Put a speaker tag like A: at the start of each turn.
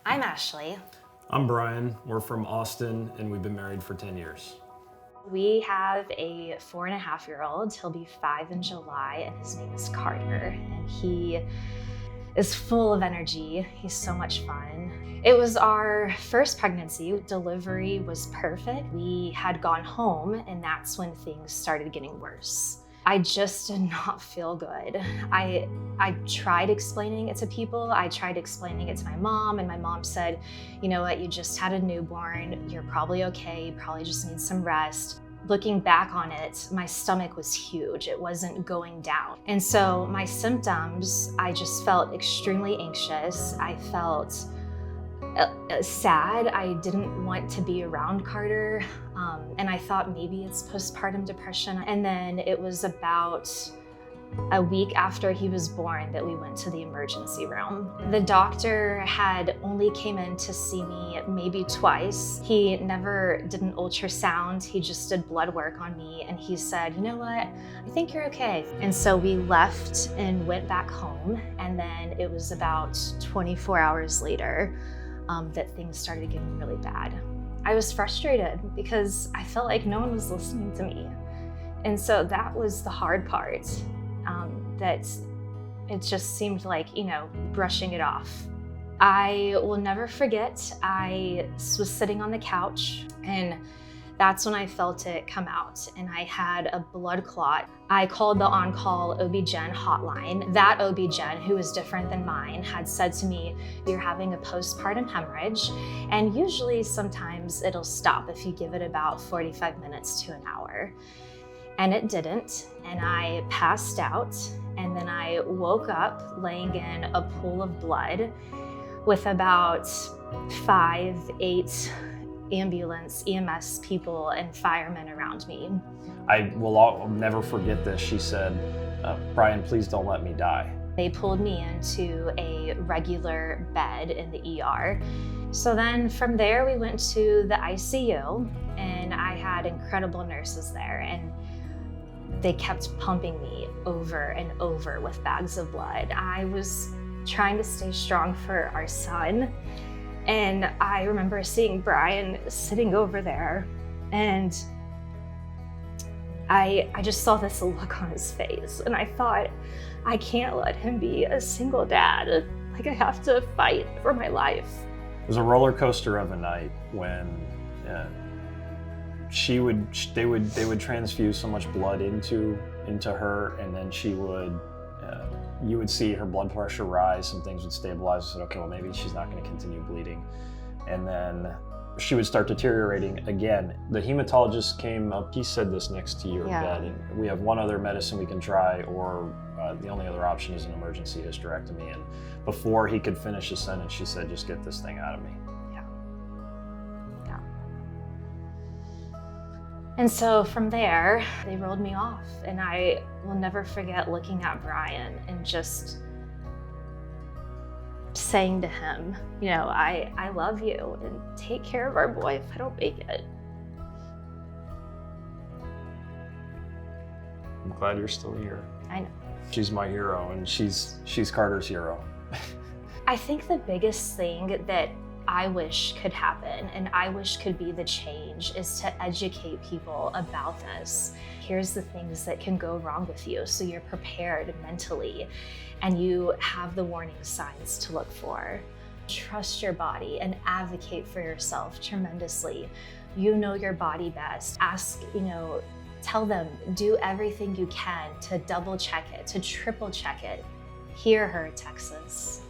A: I'm Ashley.
B: I'm Bryan. We're from Austin, and we've been married for 10 years.
A: We have a 4.5-year-old. He'll be 5 in July, and his name is Carter. And he is full of energy. He's so much fun. It was our first pregnancy. Delivery was perfect. We had gone home, and that's when things started getting worse. I just did not feel good. I tried explaining it to people. I tried explaining it to my mom, and my mom said, you know what, you just had a newborn. You're probably okay. You probably just need some rest. Looking back on it, my stomach was huge. It wasn't going down. And so my symptoms, I just felt extremely anxious. I felt sad. I didn't want to be around Carter. And I thought maybe it's postpartum depression. And then it was about a week after he was born that we went to the emergency room. The doctor had only came in to see me maybe twice. He never did an ultrasound. He just did blood work on me, and he said, you know what, I think you're okay. And so we left and went back home, and then it was about 24 hours later that things started getting really bad. I was frustrated because I felt like no one was listening to me. And so that was the hard part. That it just seemed like, brushing it off. I will never forget, I was sitting on the couch, and that's when I felt it come out, and I had a blood clot. I called the on-call OB-GYN hotline. That OB-GYN, who was different than mine, had said to me, you're having a postpartum hemorrhage, and usually sometimes it'll stop if you give it about 45 minutes to an hour. And it didn't, and I passed out, and then I woke up laying in a pool of blood with about 5-8 ambulance, EMS people, and firemen around me.
B: I'll never forget this. She said, Bryan, please don't let me die.
A: They pulled me into a regular bed in the ER. So then from there, we went to the ICU, and I had incredible nurses there, and they kept pumping me over and over with bags of blood. I was trying to stay strong for our son. And I remember seeing Bryan sitting over there, and I just saw this look on his face, and I thought, I can't let him be a single dad. Like, I have to fight for my life.
B: It was a roller coaster of a night when they would transfuse so much blood into her, and then you would see her blood pressure rise, some things would stabilize. I said, okay, well, maybe she's not going to continue bleeding. And then she would start deteriorating again. The hematologist came up, he said this next to your bed, and we have one other medicine we can try, or the only other option is an emergency hysterectomy. And before he could finish his sentence, she said, just get this thing out of me.
A: And so from there, they rolled me off, and I will never forget looking at Bryan and just saying to him, I love you, and take care of our boy if I don't make it.
B: I'm glad you're still here.
A: I know.
B: She's my hero, and she's Carter's hero.
A: I think the biggest thing that I wish could happen, and I wish could be the change, is to educate people about this. Here's the things that can go wrong with you, so you're prepared mentally and you have the warning signs to look for. Trust your body and advocate for yourself tremendously. You know your body best. Ask, tell them, do everything you can to double check it, to triple check it. Hear her, Texas.